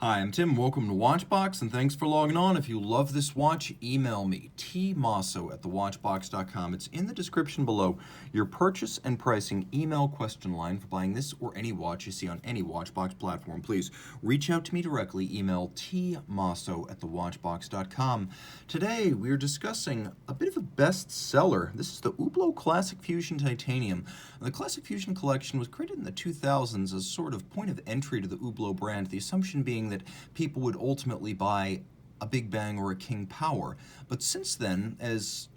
Hi, I'm Tim. Welcome to Watchbox, and thanks for logging on. If you love this watch, email me, tmosso@thewatchbox.com. It's in the description below. Your purchase and pricing email question line for buying this or any watch you see on any Watchbox platform. Please reach out to me directly. Email tmosso@thewatchbox.com. Today, we are discussing a bit of a bestseller. This is the Hublot Classic Fusion Titanium. The Classic Fusion collection was created in the 2000s as sort of point of entry to the Hublot brand, the assumption being that people would ultimately buy a Big Bang or a King Power. But since then, as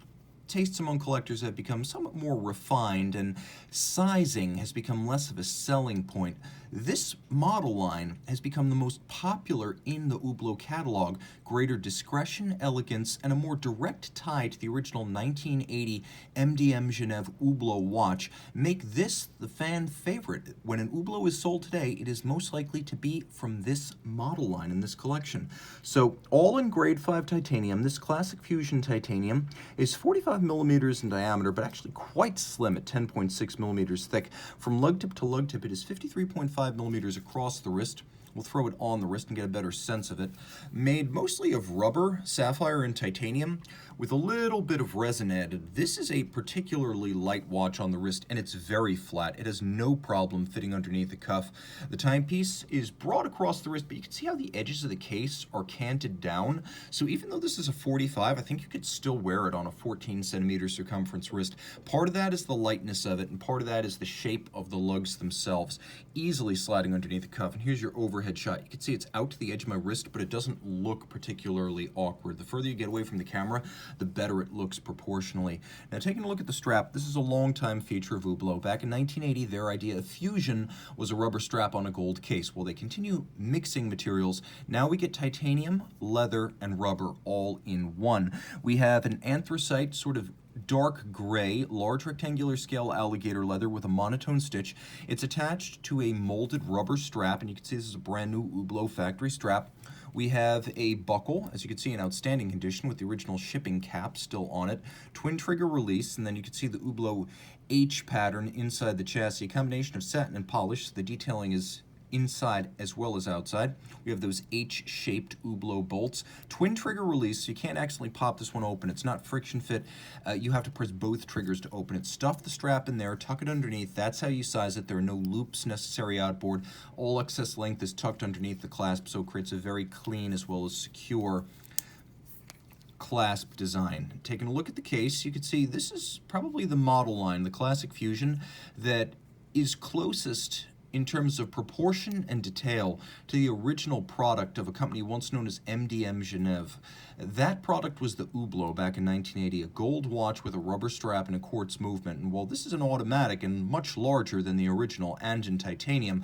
tastes among collectors have become somewhat more refined and sizing has become less of a selling point, this model line has become the most popular in the Hublot catalog. Greater discretion, elegance, and a more direct tie to the original 1980 MDM Genève Hublot watch make this the fan favorite. When an Hublot is sold today, it is most likely to be from this model line in this collection. So, all in grade 5 titanium, this Classic Fusion titanium is 45 millimeters in diameter, but actually quite slim at 10.6 millimeters thick. From lug tip to lug tip, it is 53.5 millimeters across the wrist. We'll throw it on the wrist and get a better sense of it. Made mostly of rubber, sapphire, and titanium with a little bit of resin added. This is a particularly light watch on the wrist, and it's very flat. It has no problem fitting underneath the cuff. The timepiece is broad across the wrist, but you can see how the edges of the case are canted down. So even though this is a 45, I think you could still wear it on a 14 centimeter circumference wrist. Part of that is the lightness of it, and part of that is the shape of the lugs themselves, easily sliding underneath the cuff. And here's your overhead shot. You can see it's out to the edge of my wrist, but it doesn't look particularly awkward. The further you get away from the camera, the better it looks proportionally. Now, taking a look at the strap, this is a long-time feature of Hublot. Back in 1980, their idea of fusion was a rubber strap on a gold case. Well, they continue mixing materials. Now we get titanium, leather, and rubber all in one. We have an anthracite, sort of dark gray, large rectangular scale alligator leather with a monotone stitch. It's attached to a molded rubber strap, and you can see this is a brand new Hublot factory strap. We have a buckle, as you can see, in outstanding condition with the original shipping cap still on it. Twin trigger release, and then you can see the Hublot H pattern inside the chassis. A combination of satin and polish, so the detailing is inside as well as outside. We have those H-shaped Hublot bolts. Twin trigger release, so you can't accidentally pop this one open. It's not friction fit. You have to press both triggers to open it. Stuff the strap in there, tuck it underneath. That's how you size it. There are no loops necessary outboard. All excess length is tucked underneath the clasp, so it creates a very clean as well as secure clasp design. Taking a look at the case, you can see this is probably the model line, the Classic Fusion, that is closest in terms of proportion and detail to the original product of a company once known as MDM Genève. That product was the Hublot back in 1980, a gold watch with a rubber strap and a quartz movement. And while this is an automatic and much larger than the original and in titanium,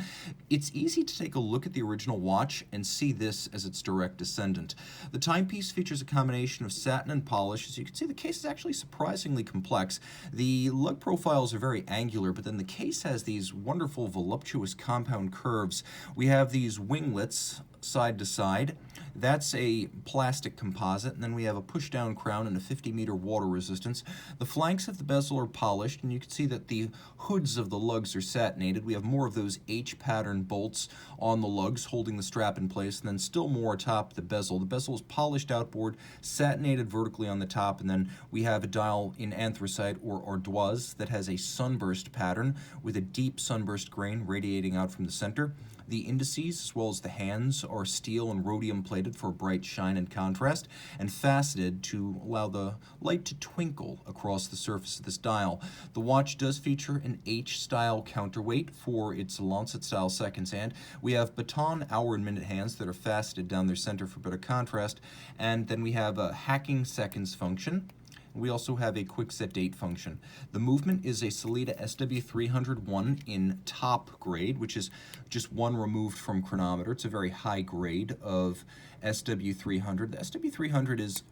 it's easy to take a look at the original watch and see this as its direct descendant. The timepiece features a combination of satin and polish. As you can see, the case is actually surprisingly complex. The lug profiles are very angular, but then the case has these wonderful voluptuous compound curves. We have these winglets side to side. That's a plastic composite, and then we have a push-down crown and a 50-meter water resistance. The flanks of the bezel are polished, and you can see that the hoods of the lugs are satinated. We have more of those H-pattern bolts on the lugs holding the strap in place, and then still more atop the bezel. The bezel is polished outboard, satinated vertically on the top, and then we have a dial in anthracite or ardoise that has a sunburst pattern with a deep sunburst grain radiating out from the center. The indices, as well as the hands, are steel and rhodium plated for bright shine and contrast, and faceted to allow the light to twinkle across the surface of this dial. The watch does feature an H-style counterweight for its lancet-style seconds hand. We have baton, hour, and minute hands that are faceted down their center for better contrast, and then we have a hacking seconds function. We also have a quick set date function. The movement is a Sellita SW301 in top grade, which is just one removed from chronometer. It's a very high grade of SW300. The SW300 is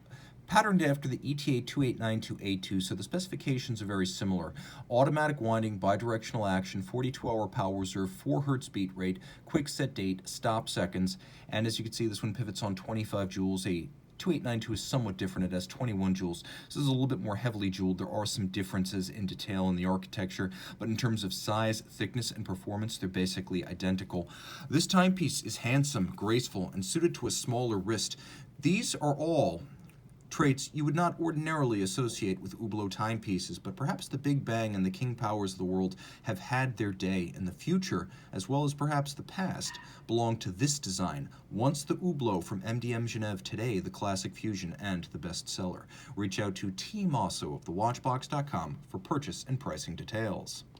patterned after the ETA 2892A2, so the specifications are very similar. Automatic winding, bidirectional action, 42-hour power reserve, 4 Hz beat rate, quick set date, stop seconds, and as you can see, this one pivots on 25 joules, a 2892 is somewhat different. It has 21 jewels. This is a little bit more heavily jeweled. There are some differences in detail in the architecture, but in terms of size, thickness, and performance, they're basically identical. This timepiece is handsome, graceful, and suited to a smaller wrist. These are all traits you would not ordinarily associate with Hublot timepieces, but perhaps the Big Bang and the King Powers of the world have had their day, and the future, as well as perhaps the past, belong to this design. Once the Hublot from MDM Genève, today the Classic Fusion and the bestseller. Reach out to Team Mosso of thewatchbox.com for purchase and pricing details.